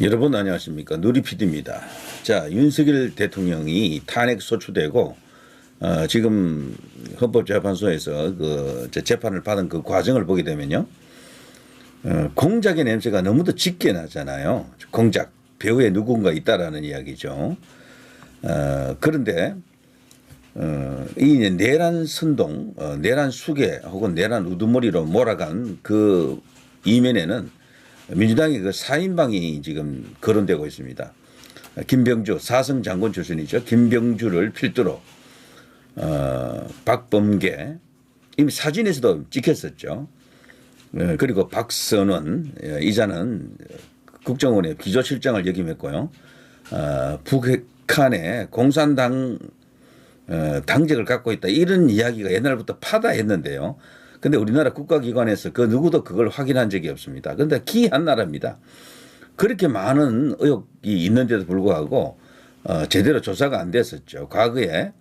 여러분 안녕하십니까. 누리PD입니다. 자, 윤석열 대통령이 탄핵 소추되고 지금 헌법재판소에서 그 재판을 받은 그 과정을 보게 되면요, 공작의 냄새가 너무도 짙게 나잖아요. 공작, 배후에 누군가 있다라는 이야기죠. 그런데 이 내란 선동, 내란 수계 혹은 내란 우두머리로 몰아간 그 이면에는 민주당의 그 4인방이 지금 거론되고 있습니다. 김병주, 사성 장군 출신이죠. 김병주를 필두로 박범계, 이미 사진에서도 찍혔었죠. 그리고 박선원, 이자는 국정원의 기조실장을 역임했고요. 북한의 공산당 당적을 갖고 있다, 이런 이야기가 옛날부터 파다했는데요. 근데 우리나라 국가기관에서 그 누구도 그걸 확인한 적이 없습니다. 그런데 기이한 나라입니다. 그렇게 많은 의혹이 있는데도 불구하고 제대로 조사가 안 됐었죠. 과거에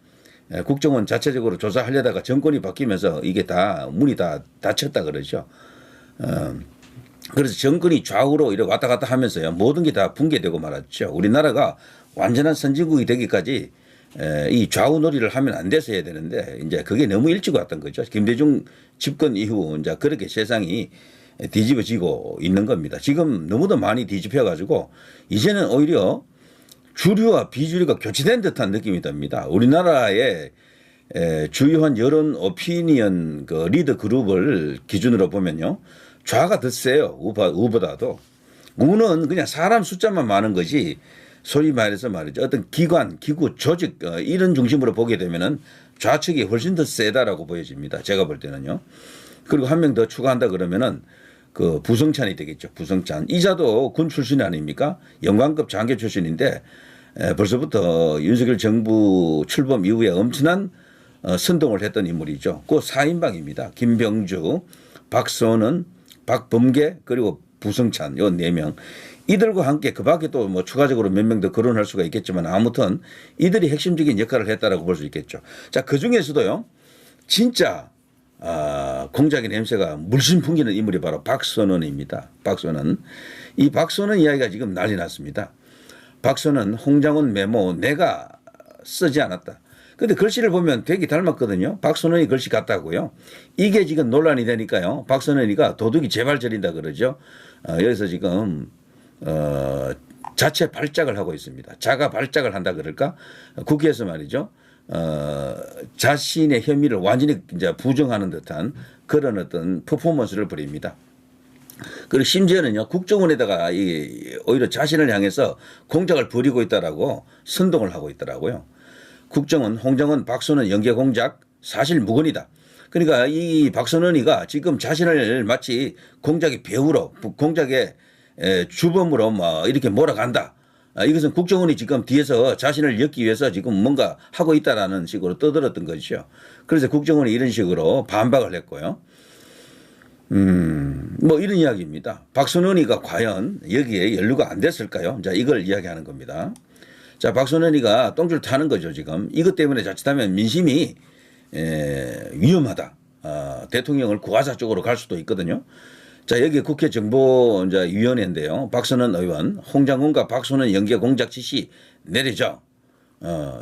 국정원 자체적으로 조사하려다가 정권이 바뀌면서 이게 다 문이 다 닫혔다 그러죠. 그래서 정권이 좌우로 이렇게 왔다 갔다 하면서요, 모든 게 다 붕괴되고 말았죠. 우리나라가 완전한 선진국이 되기까지 이 좌우 놀이를 하면 안 돼서 해야 되는데, 이제 그게 너무 일찍 왔던 거죠. 김대중 집권 이후 이제 그렇게 세상이 뒤집어지고 있는 겁니다. 지금 너무도 많이 뒤집혀 가지고 이제는 오히려 주류와 비주류가 교체된 듯한 느낌이 듭니다. 우리나라의 주요한 여론 오피니언 그 리더 그룹을 기준으로 보면요, 좌가 더 세요. 우보다도. 우는 그냥 사람 숫자만 많은 거지, 소위 말해서 말이죠, 어떤 기관, 기구, 조직 이런 중심으로 보게 되면은 좌측이 훨씬 더 세다라고 보여집니다. 제가 볼 때는요. 그리고 한 명 더 추가한다 그러면은 그 부성찬이 되겠죠. 부성찬. 이자도 군 출신 아닙니까? 영관급 장교 출신인데 벌써부터 윤석열 정부 출범 이후에 엄청난 선동을 했던 인물이죠. 그 4인방입니다. 김병주, 박선원, 박범계, 그리고 부성찬, 요 4명. 이들과 함께 그 밖에 또 뭐 추가적으로 몇 명 더 거론할 수가 있겠지만, 아무튼 이들이 핵심적인 역할을 했다라고 볼 수 있겠죠. 자, 그 중에서도요, 진짜 공작의 냄새가 물씬 풍기는 인물이 바로 박선원입니다. 박선원. 이 박선원 이야기가 지금 난리 났습니다. 박선원 홍장원 메모 내가 쓰지 않았다. 근데 글씨를 보면 되게 닮았거든요. 박선원이 글씨 같다고요. 이게 지금 논란이 되니까요, 박선원이가 도둑이 제발 저린다 그러죠. 여기서 지금 자체 발작을 하고 있습니다. 자가 발작을 한다 그럴까? 국회에서 말이죠, 자신의 혐의를 완전히 이제 부정하는 듯한 그런 어떤 퍼포먼스를 벌입니다. 그리고 심지어는요, 국정원에다가 오히려 자신을 향해서 공작을 벌이고 있다라고 선동을 하고 있더라고요. 국정원, 홍장원, 박선원 연계 공작 사실 무근이다. 그러니까 이 박선원이가 지금 자신을 마치 공작의 배우로, 공작의 주범으로 뭐 이렇게 몰아간다. 이것은 국정원이 지금 뒤에서 자신을 엮기 위해서 지금 뭔가 하고 있다라는 식으로 떠들었던 것이죠. 그래서 국정원이 이런 식으로 반박을 했고요. 뭐 이런 이야기입니다. 박선원이가 과연 여기에 연루가 안 됐을까요? 자, 이걸 이야기하는 겁니다. 자, 박선원이가 똥줄 타는 거죠, 지금. 이것 때문에 자칫하면 민심이 위험하다. 대통령을 구하자 쪽으로 갈 수도 있거든요. 자, 여기 국회 정보위원회인데요. 박선원 의원, 홍장원과 박선원 연계 공작 지시 내리죠.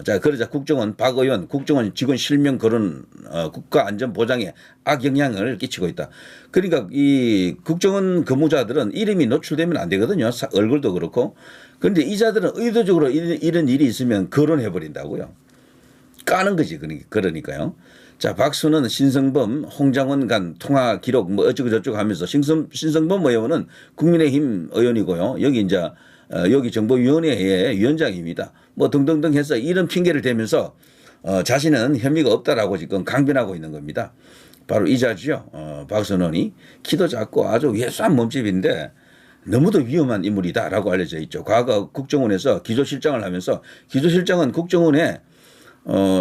자, 그러자 국정원 박 의원, 국정원 직원 실명 거론 국가안전보장에 악영향을 끼치고 있다. 그러니까 이 국정원 근무자들은 이름이 노출되면 안 되거든요. 얼굴도 그렇고. 그런데 이자들은 의도적으로 이런 일이 있으면 거론해버린다고요. 까는 거지. 그러니까요. 자, 박수는 신성범, 홍장원 간 통화 기록 뭐 어쩌고저쩌고 하면서 신성범 의원은 국민의힘 의원이고요. 여기 이제 여기 정보위원회의 위원장입니다. 뭐 등등등 해서 이런 핑계를 대면서 자신은 혐의가 없다라고 지금 강변하고 있는 겁니다. 바로 이자죠. 박선원이 키도 작고 아주 왜소한 몸집인데 너무도 위험한 인물이다라고 알려져 있죠. 과거 국정원에서 기조실장을 하면서, 기조실장은 국정원에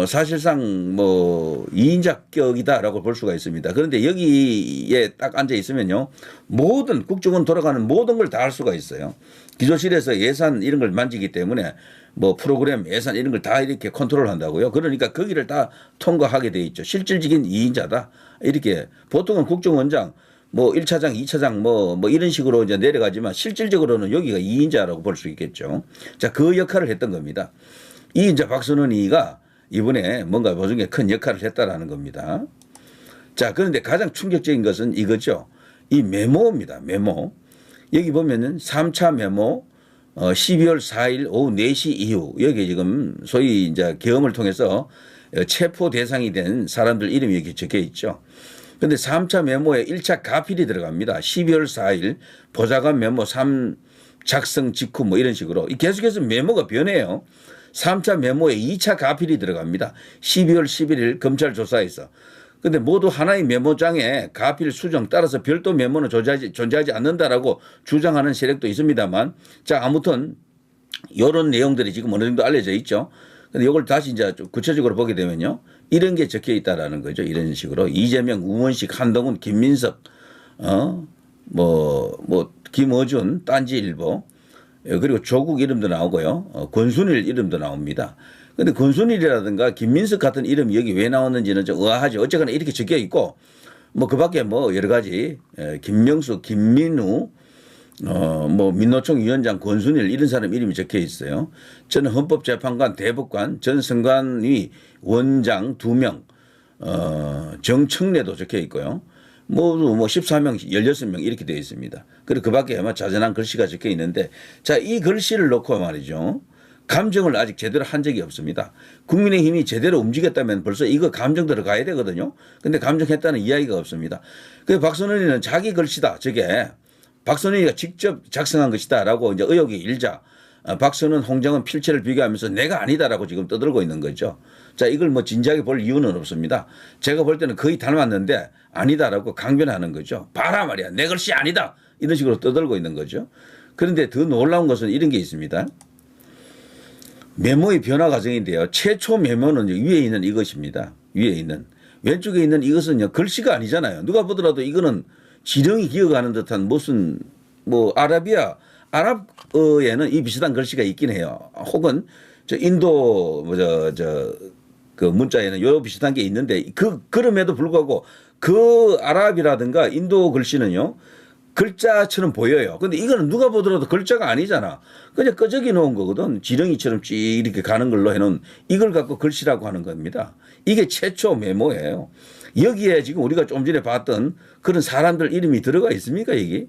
사실상 뭐 2인자격이다라고 볼 수가 있습니다. 그런데 여기에 딱 앉아 있으면요, 모든 국정원 돌아가는 모든 걸 다 할 수가 있어요. 기조실에서 예산 이런 걸 만지기 때문에 뭐 프로그램 예산 이런 걸 다 이렇게 컨트롤한다고요. 그러니까 거기를 다 통과하게 돼 있죠. 실질적인 2인자다. 이렇게 보통은 국정원장 뭐 1차장, 2차장 뭐 이런 식으로 이제 내려가지만 실질적으로는 여기가 2인자라고 볼 수 있겠죠. 자, 그 역할을 했던 겁니다. 이 이제 박선원이가 이번에 뭔가 보증에 큰 역할을 했다라는 겁니다. 자, 그런데 가장 충격적인 것은 이거죠. 이 메모입니다. 메모. 여기 보면은 3차 메모 12월 4일 오후 4시 이후 여기 지금 소위 이제 계엄을 통해서 체포 대상이 된 사람들 이름이 여기 적혀 있죠. 그런데 3차 메모에 1차 가필이 들어갑니다. 12월 4일 보좌관 메모 3 작성 직후 뭐 이런 식으로 계속해서 메모가 변해요. 3차 메모에 2차 가필이 들어갑니다. 12월 11일 검찰 조사에서. 근데 모두 하나의 메모장에 가필 수정 따라서 별도 메모는 존재하지 않는다라고 주장하는 세력도 있습니다만, 자, 아무튼 이런 내용들이 지금 어느 정도 알려져 있죠. 근데 이걸 다시 이제 좀 구체적으로 보게 되면요, 이런 게 적혀 있다라는 거죠. 이런 식으로 이재명, 우원식, 한동훈, 김민석, 김어준, 딴지일보, 그리고 조국 이름도 나오고요, 권순일 이름도 나옵니다. 근데 권순일이라든가 김민석 같은 이름이 여기 왜 나왔는지는 좀 의아하죠. 어쨌거나 이렇게 적혀 있고, 뭐 그 밖에 뭐 여러 가지, 김명수, 김민우, 민노총 위원장 권순일 이런 사람 이름이 적혀 있어요. 저는 헌법재판관, 대법관, 전 선관위 원장 2명, 정청래도 적혀 있고요. 모두 14명, 16명 이렇게 되어 있습니다. 그리고 그 밖에 아마 자잘한 글씨가 적혀 있는데, 자, 이 글씨를 놓고 말이죠. 감정을 아직 제대로 한 적이 없습니다. 국민의힘이 제대로 움직였다면 벌써 이거 감정 들어가야 되거든요. 근데 감정했다는 이야기가 없습니다. 그래서 박선원이는 자기 글씨다. 저게 박선원이가 직접 작성한 것이다라고 이제 의혹이 일자 박선원, 홍정은 필체를 비교하면서 내가 아니다라고 지금 떠들고 있는 거죠. 자, 이걸 뭐 진지하게 볼 이유는 없습니다. 제가 볼 때는 거의 닮았는데 아니다라고 강변하는 거죠. 봐라 말이야. 내 글씨 아니다. 이런 식으로 떠들고 있는 거죠. 그런데 더 놀라운 것은 이런 게 있습니다. 메모의 변화 과정인데요. 최초 메모는 위에 있는 이것입니다. 위에 있는. 왼쪽에 있는 이것은요, 글씨가 아니잖아요. 누가 보더라도 이거는 지령이 기억하는 듯한 무슨 아랍어에는 이 비슷한 글씨가 있긴 해요. 혹은 저 인도 그 문자에는 요 비슷한 게 있는데 그럼에도 불구하고 그 아랍이라든가 인도 글씨는요, 글자처럼 보여요. 근데 이거는 누가 보더라도 글자가 아니잖아. 그냥 끄적이 놓은 거거든. 지렁이처럼 쭉 이렇게 가는 걸로 해놓은 이걸 갖고 글씨라고 하는 겁니다. 이게 최초 메모예요. 여기에 지금 우리가 좀 전에 봤던 그런 사람들 이름이 들어가 있습니까, 이게?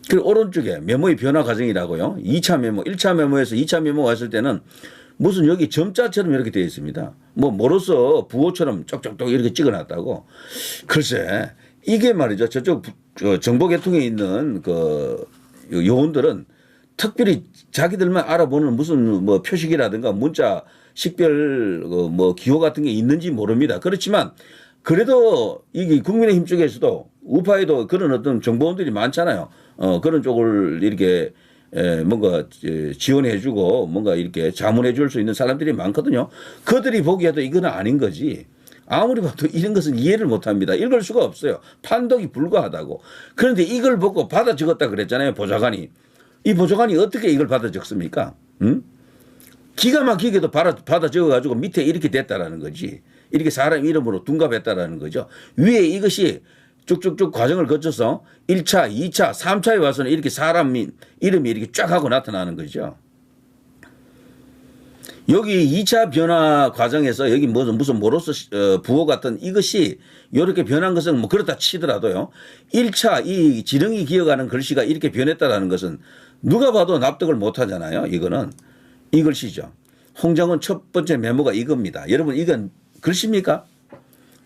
그리고 오른쪽에 메모의 변화 과정이라고요. 2차 메모, 1차 메모에서 2차 메모 왔을 때는 무슨 여기 점자처럼 이렇게 되어 있습니다. 뭐로서 부호처럼 쪽쪽쪽 이렇게 찍어놨다고. 글쎄, 이게 말이죠. 저쪽 정보계통에 있는 그 요원들은 특별히 자기들만 알아보는 무슨 뭐 표식이라든가 문자 식별 기호 같은 게 있는지 모릅니다. 그렇지만 그래도 이게 국민의힘 쪽에서도 우파에도 그런 어떤 정보원들이 많잖아요. 그런 쪽을 이렇게 뭔가 지원해주고 뭔가 이렇게 자문해줄 수 있는 사람들이 많거든요. 그들이 보기에도 이건 아닌 거지. 아무리 봐도 이런 것은 이해를 못합니다. 읽을 수가 없어요. 판독이 불가하다고. 그런데 이걸 보고 받아 적었다 그랬잖아요. 보좌관이. 이 보좌관이 어떻게 이걸 받아 적습니까? 응? 기가 막히게도 받아 적어가지고 밑에 이렇게 됐다라는 거지. 이렇게 사람 이름으로 둔갑했다라는 거죠. 위에 이것이 쭉쭉쭉 과정을 거쳐서 1차, 2차, 3차에 와서는 이렇게 사람 이름이 이렇게 쫙 하고 나타나는 거죠. 여기 2차 변화 과정에서 여기 무슨 모로스 부호 같은 이것이 이렇게 변한 것은 뭐 그렇다 치더라도요. 1차 이 지렁이 기어가는 글씨가 이렇게 변했다라는 것은 누가 봐도 납득을 못 하잖아요. 이거는 이 글씨죠. 홍정은 첫 번째 메모가 이겁니다. 여러분 이건 글씨입니까?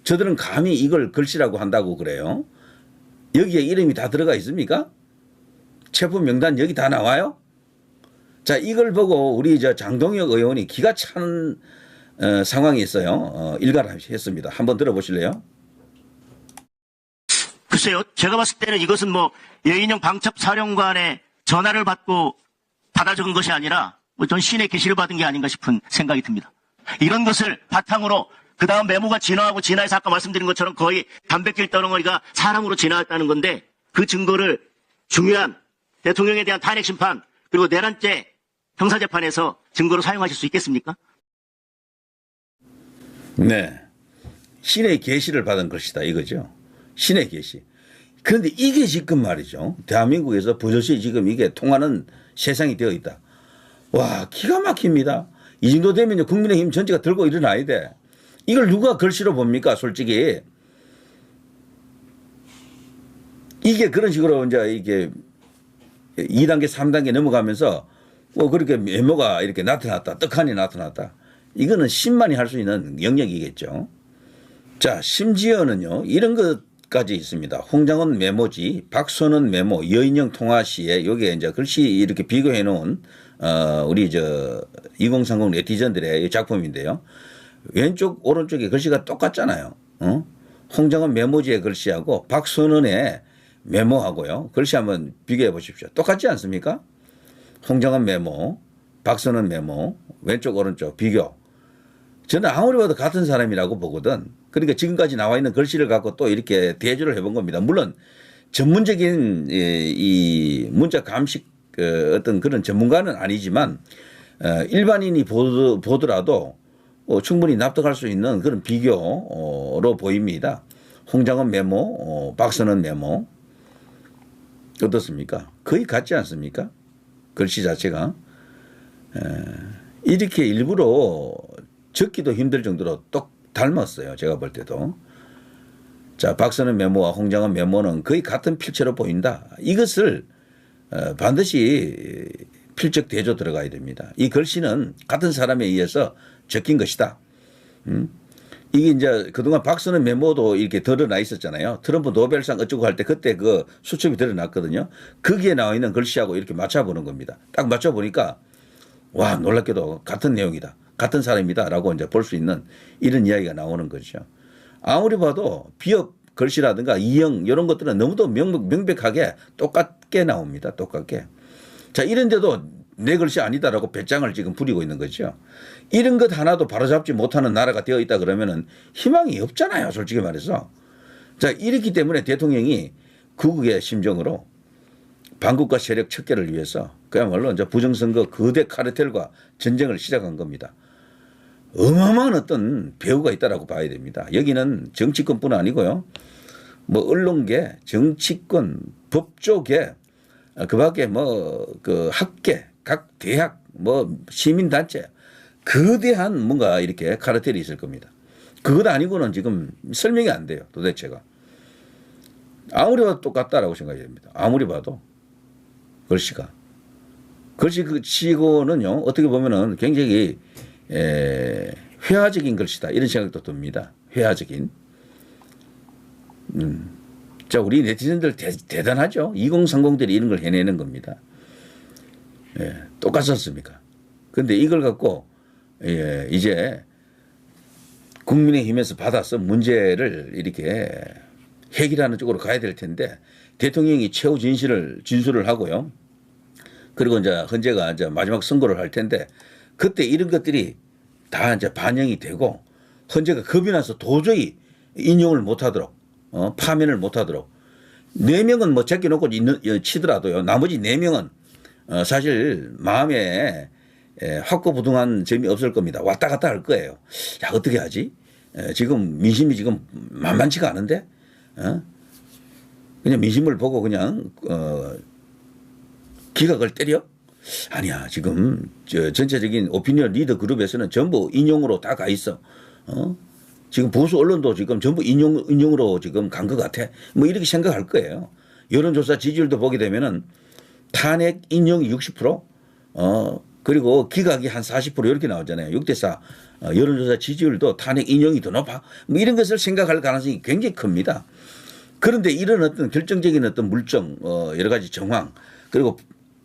저들은 감히 이걸 글씨라고 한다고 그래요. 여기에 이름이 다 들어가 있습니까? 체포 명단 여기 다 나와요? 자, 이걸 보고 우리 장동혁 의원이 기가 차는 상황이 있어요. 일갈했습니다. 한번 들어보실래요? 글쎄요. 제가 봤을 때는 이것은 여인영 방첩사령관의 전화를 받고 받아 적은 것이 아니라 전 신의 계시를 받은 게 아닌가 싶은 생각이 듭니다. 이런 것을 바탕으로 그 다음 메모가 진화해서 아까 말씀드린 것처럼 거의 단백질 떠덩어리가 사람으로 진화했다는 건데 그 증거를 중요한 대통령에 대한 탄핵 심판 그리고 내란죄 형사재판에서 증거로 사용하실 수 있겠습니까? 네. 신의 계시를 받은 것이다 이거죠. 신의 계시. 그런데 이게 지금 말이죠. 대한민국에서 버젓이 지금 이게 통하는 세상이 되어 있다. 와, 기가 막힙니다. 이 정도 되면 국민의힘 전체가 들고 일어나야 돼. 이걸 누가 글씨로 봅니까, 솔직히. 이게 그런 식으로 이제 이게 2단계, 3단계 넘어가면서 뭐 그렇게 메모가 이렇게 나타났다. 떡하니 나타났다. 이거는 신만이 할 수 있는 영역이겠죠. 자, 심지어는요, 이런 것까지 있습니다. 홍장원 메모지, 박선원 메모, 여인영 통화 시에 요게 이제 글씨 이렇게 비교해 놓은 우리 2030 네티즌들의 작품인데요. 왼쪽, 오른쪽에 글씨가 똑같잖아요. 홍장원 메모지의 글씨하고 박선원의 메모하고요. 글씨 한번 비교해 보십시오. 똑같지 않습니까? 홍장원 메모, 박선원 메모, 왼쪽, 오른쪽 비교. 저는 아무리 봐도 같은 사람이라고 보거든. 그러니까 지금까지 나와 있는 글씨를 갖고 또 이렇게 대조를 해본 겁니다. 물론 전문적인 이 문자 감식 어떤 그런 전문가는 아니지만 일반인이 보더라도 충분히 납득할 수 있는 그런 비교로 보입니다. 홍장원 메모, 박선원 메모. 어떻습니까? 거의 같지 않습니까? 글씨 자체가. 이렇게 일부러 적기도 힘들 정도로 똑 닮았어요. 제가 볼 때도. 자, 박선원 메모와 홍장원 메모는 거의 같은 필체로 보인다. 이것을 반드시 필적 대조 들어가야 됩니다. 이 글씨는 같은 사람에 의해서 적힌 것이다. 이게 이제 그동안 박선원 메모도 이렇게 드러나 있었잖아요. 트럼프 노벨상 어쩌고 할 때 그때 그 수첩이 드러났거든요. 거기에 나와 있는 글씨하고 이렇게 맞춰보는 겁니다. 딱 맞춰보니까 와, 놀랍게도 같은 내용이다. 같은 사람이다. 라고 이제 볼 수 있는 이런 이야기가 나오는 거죠. 아무리 봐도 비읍 글씨라든가 이형 이런 것들은 너무도 명백하게 똑같게 나옵니다. 똑같게. 자, 이런데도 내 글씨 아니다라고 배짱을 지금 부리고 있는 거죠. 이런 것 하나도 바로잡지 못하는 나라가 되어 있다 그러면은 희망이 없잖아요. 솔직히 말해서. 자, 이렇기 때문에 대통령이 구국의 심정으로 반국가 세력 척결을 위해서 그야말로 이제 부정선거 거대 카르텔과 전쟁을 시작한 겁니다. 어마어마한 어떤 배후가 있다라고 봐야 됩니다. 여기는 정치권뿐 아니고요. 뭐 언론계, 정치권, 법조계, 그 밖에 뭐 그 학계, 각 대학, 뭐 시민단체, 거대한 뭔가 이렇게 카르텔이 있을 겁니다. 그것 아니고는 지금 설명이 안 돼요. 도대체가. 아무리 봐도 똑같다라고 생각이 됩니다. 아무리 봐도 글씨가. 글씨 그 치고는요, 어떻게 보면은 굉장히 회화적인 글씨다. 이런 생각도 듭니다. 회화적인. 자, 우리 네티즌들 대단하죠. 2030들이 이런 걸 해내는 겁니다. 똑같았습니까? 근데 이걸 갖고, 이제 국민의힘에서 받아서 문제를 이렇게 해결하는 쪽으로 가야 될 텐데, 대통령이 최후 진술을 하고요. 그리고 이제 헌재가 이제 마지막 선고를 할 텐데, 그때 이런 것들이 다 이제 반영이 되고, 헌재가 겁이 나서 도저히 인용을 못 하도록, 파면을 못 하도록. 4명은 뭐 제껴놓고 치더라도요. 나머지 4명은 사실 마음에 확고부동한 점이 없을 겁니다. 왔다 갔다 할 거예요. 야, 어떻게 하지? 지금 민심이 지금 만만치가 않은데? 그냥 민심을 보고 그냥 기각을 때려? 아니야. 지금 전체적인 오피니언 리더 그룹에서는 전부 인용으로 다 가 있어. 지금 보수 언론도 지금 전부 인용으로 지금 간 것 같아. 뭐 이렇게 생각할 거예요. 여론조사 지지율도 보게 되면은 탄핵 인용이 60%, 그리고 기각이 한 40% 이렇게 나오잖아요. 6대4. 여론조사 지지율도 탄핵 인용이 더 높아. 뭐 이런 것을 생각할 가능성이 굉장히 큽니다. 그런데 이런 어떤 결정적인 어떤 물정, 여러 가지 정황, 그리고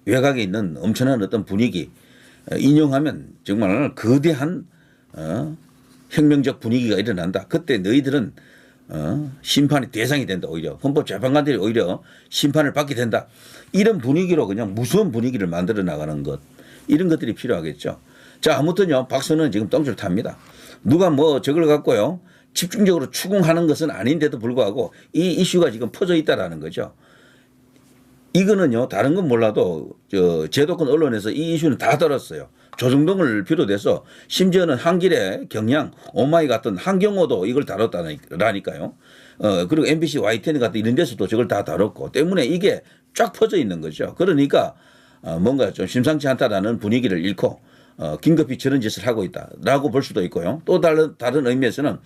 외곽에 있는 엄청난 어떤 분위기, 인용하면 정말 거대한, 혁명적 분위기가 일어난다. 그때 너희들은 심판의 대상이 된다. 오히려 헌법재판관들이 오히려 심판을 받게 된다. 이런 분위기로 그냥 무서운 분위기를 만들어 나가는 것, 이런 것들이 필요하겠죠. 자, 아무튼요, 박선은 지금 똥줄 탑니다. 누가 뭐 저걸 갖고요 집중적으로 추궁하는 것은 아닌데도 불구하고 이 이슈가 지금 퍼져 있다라는 거죠. 이거는요, 다른 건 몰라도 제도권 언론에서 이 이슈는 다 다뤘어요. 조중동을 비롯해서 심지어는 한길의 경향, 오마이 같은 한경호도 이걸 다뤘다니까요. 그리고 MBC YTN 같은 이런 데서도 저걸 다 다뤘고 때문에 이게 쫙 퍼져 있는 거죠. 그러니까 뭔가 좀 심상치 않다라는 분위기를 잃고 긴급히 저런 짓을 하고 있다라고 볼 수도 있고요. 또 다른 의미에서는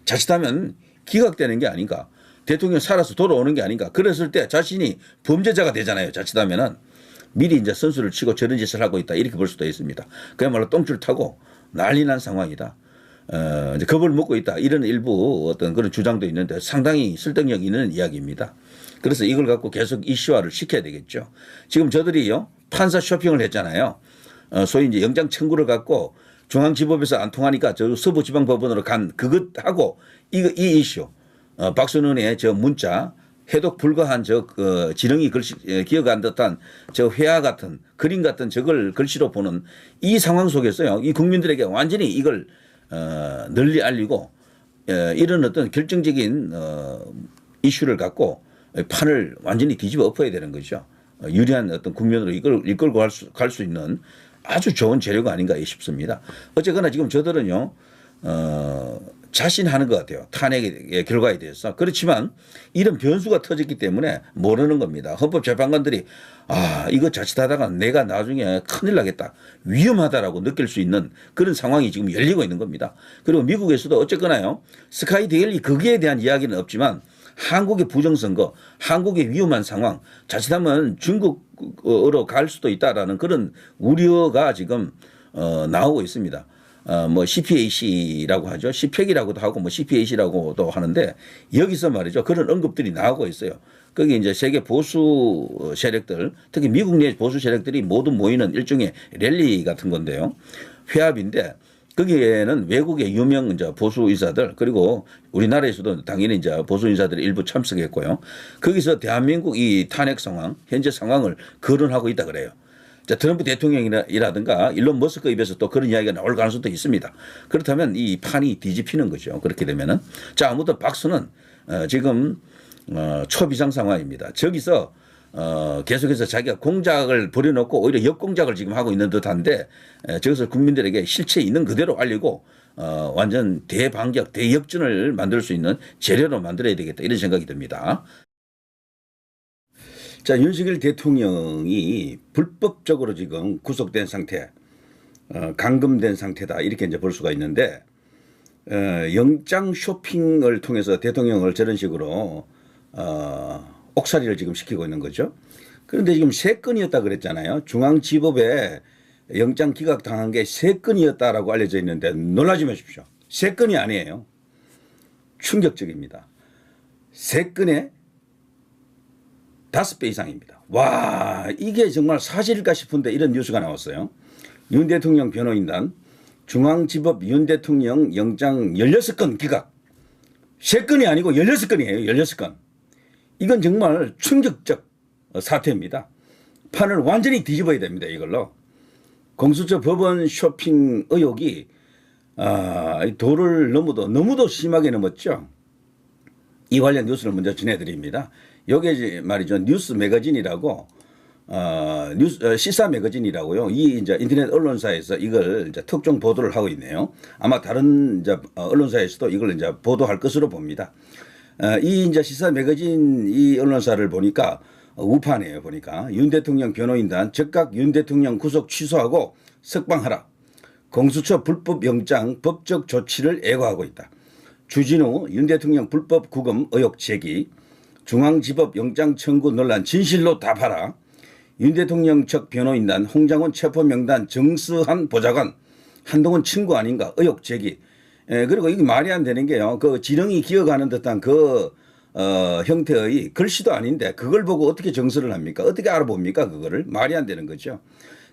자칫하면 기각되는 게 아닌가. 대통령 살아서 돌아오는 게 아닌가. 그랬을 때 자신이 범죄자가 되잖아요. 자칫하면은 미리 이제 선수를 치고 저런 짓을 하고 있다. 이렇게 볼 수도 있습니다. 그야말로 똥줄 타고 난리 난 상황이다. 이제 겁을 먹고 있다. 이런 일부 어떤 그런 주장도 있는데 상당히 설득력 있는 이야기입니다. 그래서 이걸 갖고 계속 이슈화를 시켜야 되겠죠. 지금 저들이요. 판사 쇼핑을 했잖아요. 소위 이제 영장 청구를 갖고 중앙지법에서 안 통하니까 저 서부지방법원으로 간 그것하고 이 이슈 박선원의 저 문자 해독 불가한 저 지렁이 글씨 기어간 듯한 저 회화 같은 그림 같은 저걸 글씨로 보는 이 상황 속에서요. 이 국민들에게 완전히 이걸 널리 알리고 이런 어떤 결정적인 이슈를 갖고 판을 완전히 뒤집어 엎어야 되는 거죠. 유리한 어떤 국면으로 이끌고 갈 수 있는 아주 좋은 재료가 아닌가 싶습니다. 어쨌거나 지금 저들은요, 자신하는 것 같아요. 탄핵의 결과에 대해서. 그렇지만 이런 변수가 터졌기 때문에 모르는 겁니다. 헌법재판관들이 이거 자칫하다가 내가 나중에 큰일 나겠다. 위험하다라고 느낄 수 있는 그런 상황이 지금 열리고 있는 겁니다. 그리고 미국에서도 어쨌거나요. 스카이 데일리 거기에 대한 이야기는 없지만 한국의 부정선거, 한국의 위험한 상황, 자칫하면 중국으로 갈 수도 있다라는 그런 우려가 지금 나오고 있습니다. 뭐 CPAC라고 하죠. CPEC이라고도 하고 뭐 CPAC라고도 하는데 여기서 말이죠. 그런 언급들이 나오고 있어요. 거기 이제 세계 보수 세력들, 특히 미국 내 보수 세력들이 모두 모이는 일종의 랠리 같은 건데요. 회합인데 거기에는 외국의 유명 이제 보수 의사들 그리고 우리나라에서도 당연히 이제 보수 인사들이 일부 참석했고요. 거기서 대한민국 이 탄핵 상황, 현재 상황을 거론하고 있다 그래요. 자, 트럼프 대통령이라든가 일론 머스크 입에서 또 그런 이야기가 나올 가능성도 있습니다. 그렇다면 이 판이 뒤집히는 거죠. 그렇게 되면은. 자, 아무튼 박수는 지금 초비상 상황입니다. 저기서 계속해서 자기가 공작을 벌여놓고 오히려 역공작을 지금 하고 있는 듯한데 저것을 국민들에게 실체 있는 그대로 알리고 완전 대반격, 대역전을 만들 수 있는 재료로 만들어야 되겠다 이런 생각이 듭니다. 자, 윤석열 대통령이 불법적으로 지금 구속된 상태, 감금된 상태다 이렇게 이제 볼 수가 있는데 영장 쇼핑을 통해서 대통령을 저런 식으로 옥살이를 지금 시키고 있는 거죠. 그런데 지금 3건이었다 그랬잖아요. 중앙지법에 영장 기각 당한 게 3건이었다라고 알려져 있는데 놀라지 마십시오. 3건이 아니에요. 충격적입니다. 3건에 5배 이상입니다. 와, 이게 정말 사실일까 싶은데 이런 뉴스가 나왔어요. 윤 대통령 변호인단 중앙지법 윤 대통령 영장 16건 기각. 3건이 아니고 16건이에요. 16건. 이건 정말 충격적 사태입니다. 판을 완전히 뒤집어야 됩니다. 이걸로. 공수처 법원 쇼핑 의혹이 도를 너무도 심하게 넘었죠. 이 관련 뉴스를 먼저 전해드립니다. 요게 말이죠. 뉴스 매거진이라고 시사 매거진이라고요. 이 이제 인터넷 언론사에서 이걸 이제 특종 보도를 하고 있네요. 아마 다른 이제 언론사에서도 이걸 이제 보도할 것으로 봅니다. 이 이제 시사 매거진 이 언론사를 보니까 우판이에요. 보니까 윤 대통령 변호인단 즉각 윤 대통령 구속 취소하고 석방하라. 공수처 불법 영장 법적 조치를 애고하고 있다. 주진우 윤 대통령 불법 구금 의혹 제기. 중앙지법 영장 청구 논란 진실로 답하라. 윤 대통령 측 변호인단 홍장훈 체포명단 정수한 보좌관 한동훈 친구 아닌가 의혹 제기. 그리고 이게 말이 안 되는 게요. 그 지렁이 기어가는 듯한 그 형태의 글씨도 아닌데 그걸 보고 어떻게 정서를 합니까? 어떻게 알아봅니까? 그거를 말이 안 되는 거죠.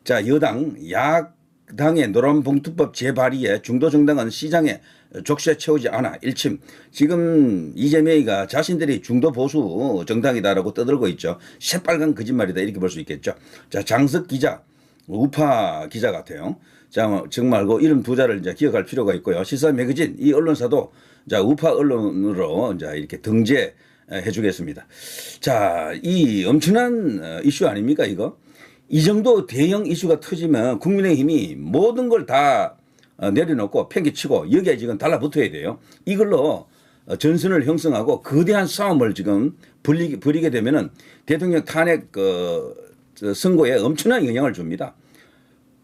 자, 여당 야당의 노란봉투법 재발의에 중도정당은 시장에 족쇄 채우지 않아. 일침. 지금 이재명이가 자신들이 중도 보수 정당이다라고 떠들고 있죠. 새빨간 거짓말이다 이렇게 볼 수 있겠죠. 자, 장석 기자, 우파 기자 같아요. 자, 정말 그 이름 2자를 이제 기억할 필요가 있고요. 시사 매거진 이 언론사도 자, 우파 언론으로 이제 이렇게 등재해 주겠습니다. 자, 이 엄청난 이슈 아닙니까, 이거? 이 정도 대형 이슈가 터지면 국민의힘이 모든 걸 다 내려놓고 팽개치고 여기에 지금 달라붙어야 돼요. 이걸로 전선을 형성하고 거대한 싸움을 지금 벌이게 되면은 대통령 탄핵 선고에 엄청난 영향을 줍니다.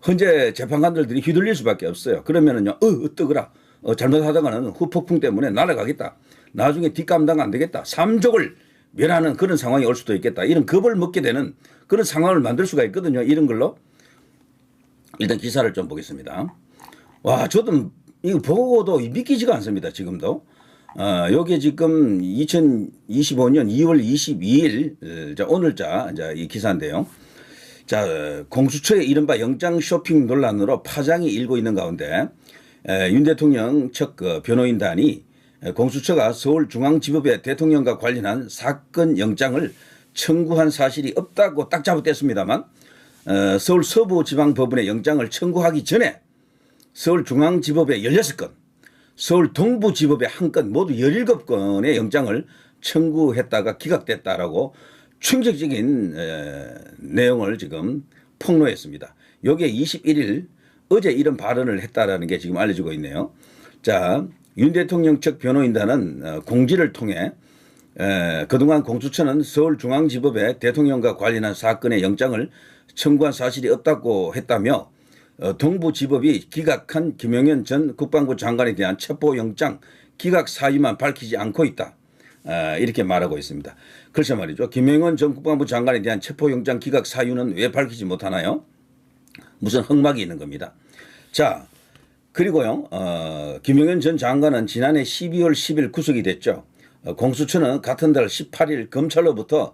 현재 재판관들이 휘둘릴 수밖에 없어요. 그러면은요, 뜨거라. 잘못하다가는 후폭풍 때문에 날아가겠다. 나중에 뒷감당 안 되겠다. 삼족을 멸하는 그런 상황이 올 수도 있겠다. 이런 겁을 먹게 되는 그런 상황을 만들 수가 있거든요. 이런 걸로. 일단 기사를 좀 보겠습니다. 와, 저도 이거 보고도 믿기지가 않습니다. 지금도. 요게 지금 2025년 2월 22일, 오늘자, 이 기사인데요. 자, 공수처의 이른바 영장 쇼핑 논란으로 파장이 일고 있는 가운데, 윤 대통령 측 변호인단이 공수처가 서울중앙지법에 대통령과 관련한 사건 영장을 청구한 사실이 없다고 딱 잡아댔습니다만, 서울 서부지방법원에 영장을 청구하기 전에 서울중앙지법에 16건, 서울 동부지법에 1건 모두 17건의 영장을 청구했다가 기각됐다라고 충격적인 내용을 지금 폭로했습니다. 여기에 21일 어제 이런 발언을 했다라는 게 지금 알려지고 있네요. 자, 윤 대통령 측 변호인단은 공지를 통해 그동안 공수처는 서울중앙지법에 대통령과 관련한 사건의 영장을 청구한 사실이 없다고 했다며 동부지법이 기각한 김영현 전 국방부 장관에 대한 체포영장 기각 사유만 밝히지 않고 있다. 이렇게 말하고 있습니다. 글쎄 말이죠. 김영현 전 국방부 장관에 대한 체포영장 기각 사유는 왜 밝히지 못하나요? 무슨 흑막이 있는 겁니다. 자, 그리고요. 김영현 전 장관은 지난해 12월 10일 구속이 됐죠. 공수처는 같은 달 18일 검찰로부터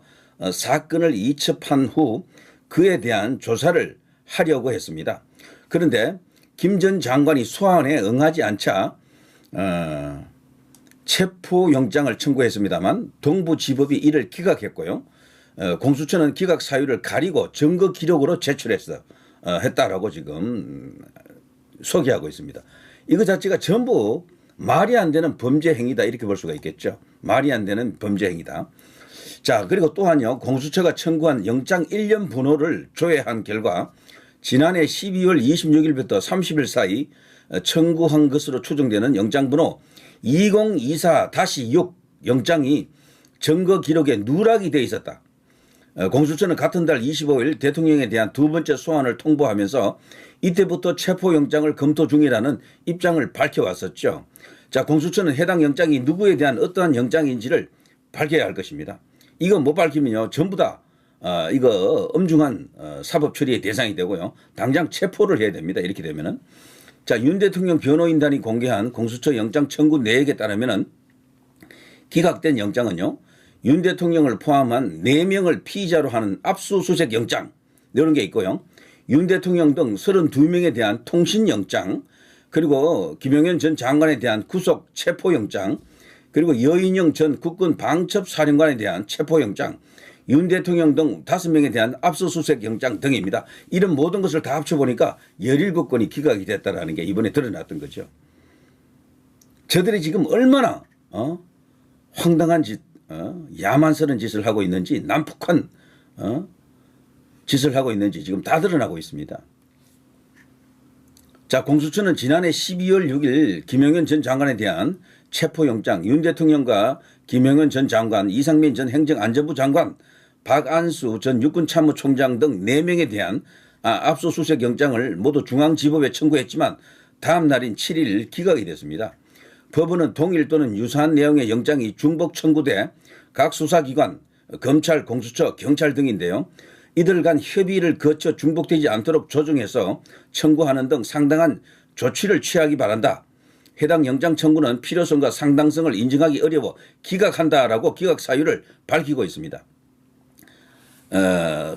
사건을 이첩한 후 그에 대한 조사를 하려고 했습니다. 그런데 김 전 장관이 소환에 응하지 않자 체포영장을 청구했습니다만 동부지법이 이를 기각했고요. 공수처는 기각 사유를 가리고 증거 기록으로 했다라고 지금 소개하고 있습니다. 이거 자체가 전부 말이 안 되는 범죄 행위다 이렇게 볼 수가 있겠죠. 말이 안 되는 범죄 행위다. 자, 그리고 또한요. 공수처가 청구한 영장 1년 분호를 조회한 결과 지난해 12월 26일부터 30일 사이 청구한 것으로 추정되는 영장 번호 2024-6 영장이 증거 기록에 누락이 되어 있었다. 공수처는 같은 달 25일 대통령에 대한 두 번째 소환을 통보하면서 이때부터 체포영장을 검토 중이라는 입장을 밝혀왔었죠. 자, 공수처는 해당 영장이 누구에 대한 어떠한 영장인지를 밝혀야 할 것입니다. 이거 못 밝히면요 전부 다 이거 엄중한 사법 처리의 대상이 되고요. 당장 체포를 해야 됩니다. 이렇게 되면은. 자, 윤 대통령 변호인단이 공개한 공수처 영장 청구 내역에 따르면은 기각된 영장은요. 윤 대통령을 포함한 4명을 피의자로 하는 압수수색 영장 이런 게 있고요. 윤 대통령 등 32명에 대한 통신영장, 그리고 김영현 전 장관에 대한 구속 체포영장, 그리고 여인영 전 국군 방첩사령관에 대한 체포영장, 윤 대통령 등 5명에 대한 압수수색 영장 등입니다. 이런 모든 것을 다 합쳐보니까 17건이 기각이 됐다는 게 이번에 드러났던 거죠. 저들이 지금 얼마나 황당한 짓, 야만스러운 짓을 하고 있는지, 난폭한 짓을 하고 있는지 지금 다 드러나고 있습니다. 자, 공수처는 지난해 12월 6일 김영현 전 장관에 대한 체포영장, 윤 대통령과 김영현 전 장관, 이상민 전 행정안전부 장관, 박안수 전 육군참모총장 등 4명에 대한 압수수색 영장을 모두 중앙지법에 청구했지만 다음 날인 7일 기각이 됐습니다. 법원은 동일 또는 유사한 내용의 영장이 중복 청구돼 각 수사기관, 검찰, 공수처, 경찰 등인데요. 이들 간 협의를 거쳐 중복되지 않도록 조정해서 청구하는 등 상당한 조치를 취하기 바란다. 해당 영장 청구는 필요성과 상당성을 인정하기 어려워 기각한다라고 기각 사유를 밝히고 있습니다.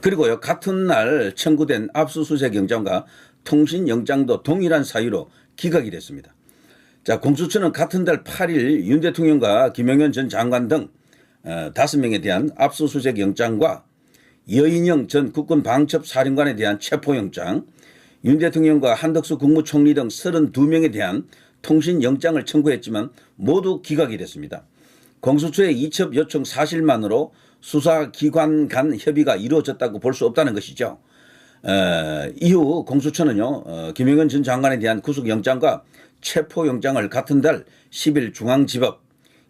그리고요, 같은 날 청구된 압수수색 영장과 통신영장도 동일한 사유로 기각이 됐습니다. 자, 공수처는 같은 달 8일 윤 대통령과 김영현 전 장관 등 5명에 대한 압수수색 영장과 여인영 전 국군 방첩사령관에 대한 체포영장, 윤 대통령과 한덕수 국무총리 등 32명에 대한 통신영장을 청구했지만 모두 기각이 됐습니다. 공수처의 이첩 요청 사실만으로 수사기관 간 협의가 이루어졌다고 볼 수 없다는 것이죠. 이후 공수처는요, 김영현 전 장관에 대한 구속영장과 체포영장을 같은 달 10일 중앙지법,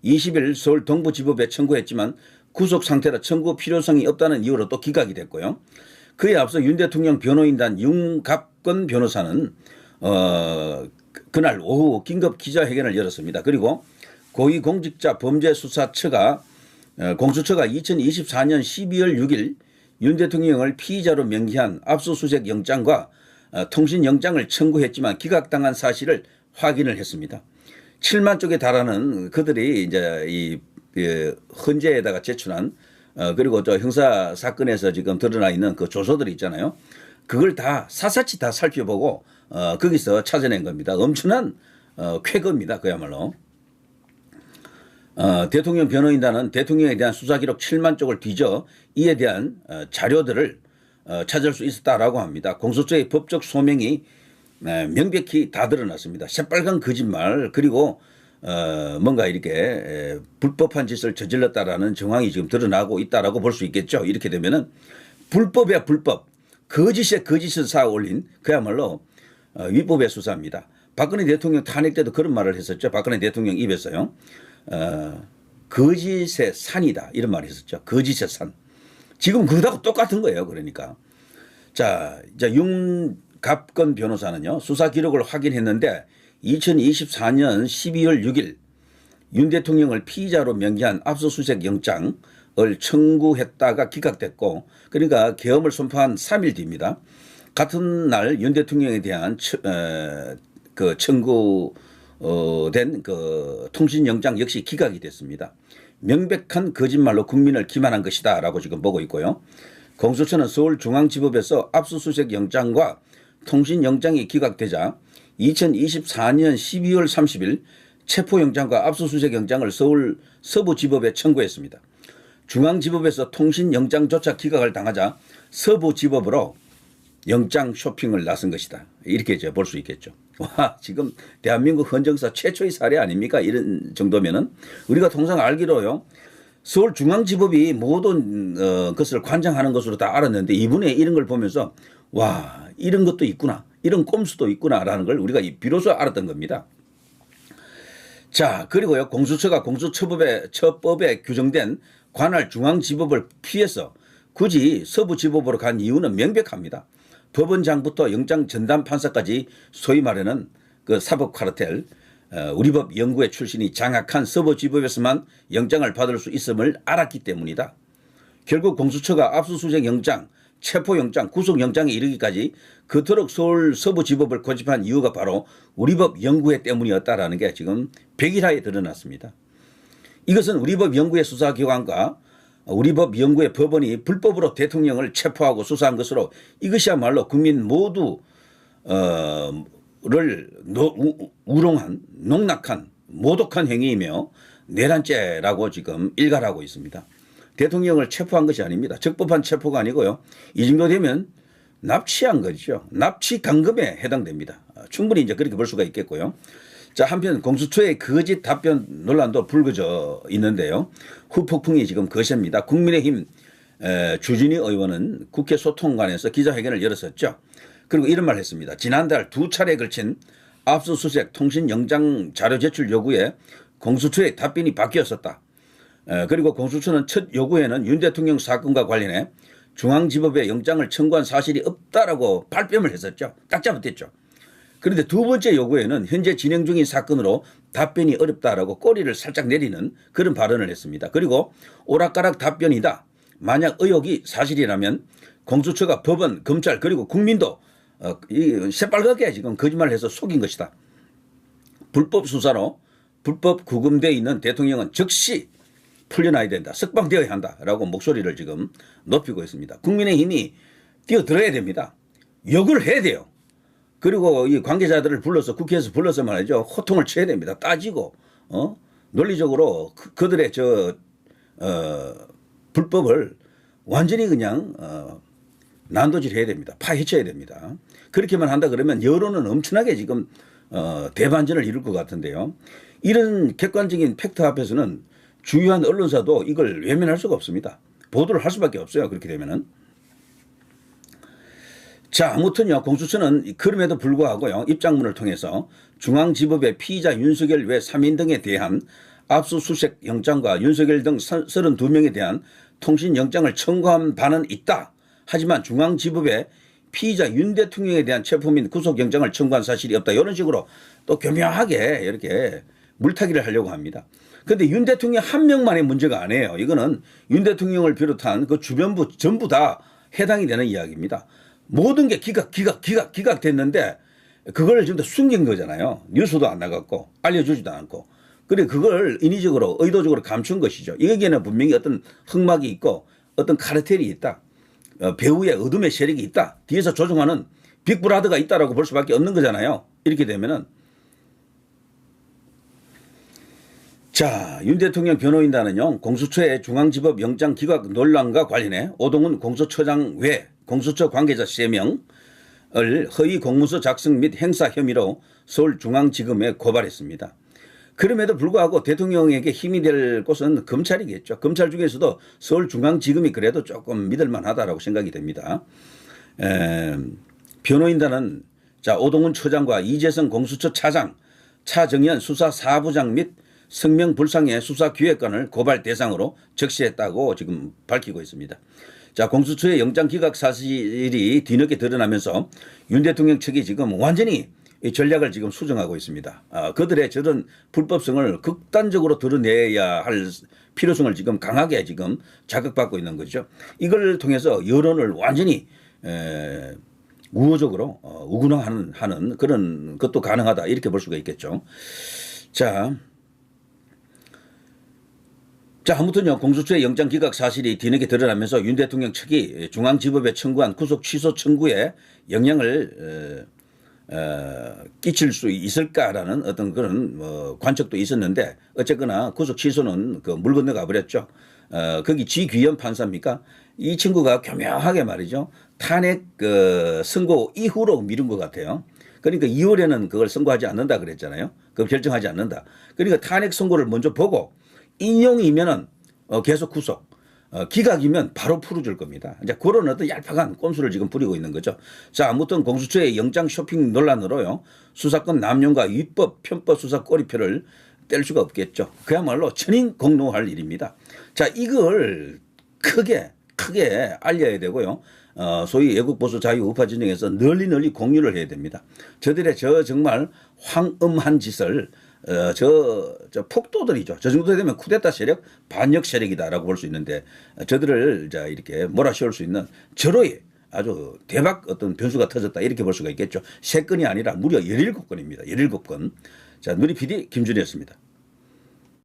20일 서울 동부지법에 청구했지만 구속 상태라 청구 필요성이 없다는 이유로 또 기각이 됐고요. 그에 앞서 윤 대통령 변호인단 윤갑건 변호사는 그날 오후 긴급 기자회견을 열었습니다. 그리고 고위공직자범죄수사처가 공수처가 2024년 12월 6일 윤 대통령을 피의자로 명기한 압수수색 영장과 통신영장을 청구했지만 기각당한 사실을 확인을 했습니다. 7만 쪽에 달하는 그들이 이제 이 헌재에다가 제출한 그리고 저 형사 사건에서 지금 드러나 있는 그 조서들이 있잖아요. 그걸 다 샅샅이 다 살펴보고 거기서 찾아낸 겁니다. 엄청난 쾌거입니다. 그야말로. 대통령 변호인단은 대통령에 대한 수사 기록 7만 쪽을 뒤져 이에 대한 자료들을 찾을 수 있었다라고 합니다. 공수처의 법적 소명이 명백히 다 드러났습니다. 새빨간 거짓말 그리고 뭔가 이렇게 불법한 짓을 저질렀다라는 정황이 지금 드러나고 있다라고 볼 수 있겠죠. 이렇게 되면은 불법이야 불법, 거짓에 거짓을 쌓아 올린 그야말로 위법의 수사입니다. 박근혜 대통령 탄핵 때도 그런 말을 했었죠. 박근혜 대통령 입에서요. 거짓의 산이다 이런 말을 했었죠. 거짓의 산. 지금 그거하고 똑같은 거예요. 그러니까 자 이제 윤갑건 변호사는요 수사 기록을 확인했는데 2024년 12월 6일 윤 대통령을 피의자로 명기한 압수수색 영장을 청구했다가 기각됐고 그러니까 계엄을 선포한 3일 뒤입니다. 같은 날 윤 대통령에 대한 그 청구된 그 통신영장 역시 기각이 됐습니다. 명백한 거짓말로 국민을 기만한 것이다 라고 지금 보고 있고요. 공수처는 서울중앙지법에서 압수수색 영장과 통신영장이 기각되자 2024년 12월 30일 체포영장과 압수수색 영장을 서울 서부지법에 청구했습니다. 중앙지법에서 통신영장조차 기각을 당하자 서부지법으로 영장 쇼핑을 나선 것이다. 이렇게 이제 볼 수 있겠죠. 와, 지금 대한민국 헌정사 최초의 사례 아닙니까? 이런 정도면은 우리가 통상 알기로요. 서울중앙지법이 모든 것을 관장하는 것으로 다 알았는데 이분의 이런 걸 보면서 와, 이런 것도 있구나. 이런 꼼수도 있구나라는 걸 우리가 비로소 알았던 겁니다. 자, 그리고요. 공수처가 공수처법에 규정된 관할 중앙지법을 피해서 굳이 서부지법으로 간 이유는 명백합니다. 법원장부터 영장 전담 판사까지 소위 말하는 그 사법 카르텔 우리법 연구회 출신이 장악한 서부지법에서만 영장을 받을 수 있음을 알았기 때문이다. 결국 공수처가 압수수색 영장, 체포영장, 구속영장에 이르기까지 그토록 서울 서부지법을 고집한 이유가 바로 우리법 연구회 때문이었다라는 게 지금 백일하에 드러났습니다. 이것은 우리법 연구회 수사기관과 우리법 연구회 법원이 불법으로 대통령을 체포하고 수사한 것으로 이것이야말로 국민 모두를 우롱한 농락한 모독한 행위이며 내란죄라고 지금 일갈하고 있습니다. 대통령을 체포한 것이 아닙니다. 적법한 체포가 아니고요. 이 정도 되면 납치한 거죠. 납치 강금에 해당됩니다. 충분히 이제 그렇게 볼 수가 있겠고요. 자, 한편 공수처의 거짓 답변 논란도 불거져 있는데요. 후폭풍이 지금 거셉니다. 국민의힘 주진희 의원은 국회 소통관에서 기자회견을 열었었죠. 그리고 이런 말을 했습니다. 지난달 2차례에 걸친 압수수색 통신영장 자료 제출 요구에 공수처의 답변이 바뀌었었다. 그리고 공수처는 첫 요구에는 윤 대통령 사건과 관련해 중앙지법에 영장을 청구한 사실이 없다라고 발뺌을 했었죠. 딱 잡아댔죠. 그런데 두 번째 요구에는 현재 진행 중인 사건으로 답변이 어렵다라고 꼬리를 살짝 내리는 그런 발언을 했습니다. 그리고 오락가락 답변이다. 만약 의혹이 사실이라면 공수처가 법원, 검찰 그리고 국민도 새빨갛게 지금 거짓말을 해서 속인 것이다. 불법 수사로 불법 구금되어 있는 대통령은 즉시 풀려나야 된다. 석방되어야 한다라고 목소리를 지금 높이고 있습니다. 국민의힘이 뛰어들어야 됩니다. 욕을 해야 돼요. 그리고 이 관계자들을 불러서 국회에서 불러서 말이죠. 호통을 쳐야 됩니다. 따지고 논리적으로 그들의 불법을 완전히 그냥 난도질해야 됩니다. 파헤쳐야 됩니다. 그렇게만 한다 그러면 여론은 엄청나게 지금 대반전을 이룰 것 같은데요. 이런 객관적인 팩트 앞에서는 주요한 언론사도 이걸 외면할 수가 없습니다. 보도를 할 수밖에 없어요. 그렇게 되면은. 자, 아무튼요, 공수처는 그럼에도 불구하고요, 입장문을 통해서 중앙지법의 피의자 윤석열 외 3인 등에 대한 압수수색 영장과 윤석열 등 32명에 대한 통신영장을 청구한 바는 있다. 하지만 중앙지법에 피의자 윤 대통령에 대한 체포 및 구속영장을 청구한 사실이 없다. 이런 식으로 또 교묘하게 이렇게 물타기를 하려고 합니다. 그런데 윤 대통령 한 명만의 문제가 아니에요. 이거는 윤 대통령을 비롯한 그 주변부 전부 다 해당이 되는 이야기입니다. 모든 게 기각됐는데 그걸 지금 다 숨긴 거잖아요. 뉴스도 안 나갔고 알려주지도 않고. 그래 그걸 인위적으로 의도적으로 감춘 것이죠. 여기에는 분명히 어떤 흑막이 있고 어떤 카르텔이 있다. 배후에 어둠의 세력이 있다. 뒤에서 조종하는 빅브라더가 있다라고 볼 수밖에 없는 거잖아요. 이렇게 되면은 자, 윤 대통령 변호인단은요, 공수처의 중앙지법 영장 기각 논란과 관련해 오동훈 공수처장 외 공수처 관계자 3명을 허위 공문서 작성 및 행사 혐의로 서울중앙지검에 고발했습니다. 그럼에도 불구하고 대통령에게 힘이 될 곳은 검찰이겠죠. 검찰 중에서도 서울중앙지검이 그래도 조금 믿을만하다라고 생각이 됩니다. 변호인단은 자, 오동훈 처장과 이재성 공수처 차장, 차정현 수사 4부장 및 성명불상의 수사기획관을 고발 대상으로 적시했다고 지금 밝히고 있습니다. 자, 공수처의 영장 기각 사실이 뒤늦게 드러나면서 윤 대통령 측이 지금 완전히 이 전략을 지금 수정하고 있습니다. 그들의 저런 불법성을 극단적으로 드러내야 할 필요성을 지금 강하게 지금 자극받고 있는 거죠. 이걸 통해서 여론을 완전히 우호적으로 우군화하는 그런 것도 가능하다 이렇게 볼 수가 있겠죠. 자, 아무튼요, 공수처의 영장 기각 사실이 뒤늦게 드러나면서 윤 대통령 측이 중앙지법에 청구한 구속 취소 청구에 영향을 끼칠 수 있을까라는 어떤 그런 관측도 있었는데 어쨌거나 구속 취소는 그 물 건너가 버렸죠. 거기 지귀현 판사입니까? 이 친구가 교묘하게 말이죠. 탄핵 선고 이후로 미룬 것 같아요. 그러니까 2월에는 그걸 선고하지 않는다 그랬잖아요. 그걸 결정하지 않는다. 그러니까 탄핵 선고를 먼저 보고 인용이면은 계속 구속, 기각이면 바로 풀어줄 겁니다. 이제 그런 어떤 얄팍한 꼼수를 지금 부리고 있는 거죠. 자, 아무튼 공수처의 영장 쇼핑 논란으로요, 수사권 남용과 위법, 편법 수사 꼬리표를 뗄 수가 없겠죠. 그야말로 천인공노할 일입니다. 자, 이걸 크게 알려야 되고요. 소위 애국보수 자유 우파 진영에서 널리 공유를 해야 됩니다. 저들의 정말 황엄한 짓을 저 폭도들이죠. 저 정도 되면 쿠데타 세력, 반역 세력이다라고 볼 수 있는데 저들을 자 이렇게 몰아씌울 수 있는 절호의 아주 대박 어떤 변수가 터졌다 이렇게 볼 수가 있겠죠. 3건이 아니라 무려 17건입니다. 17건. 자, 누리 PD 김준이었습니다.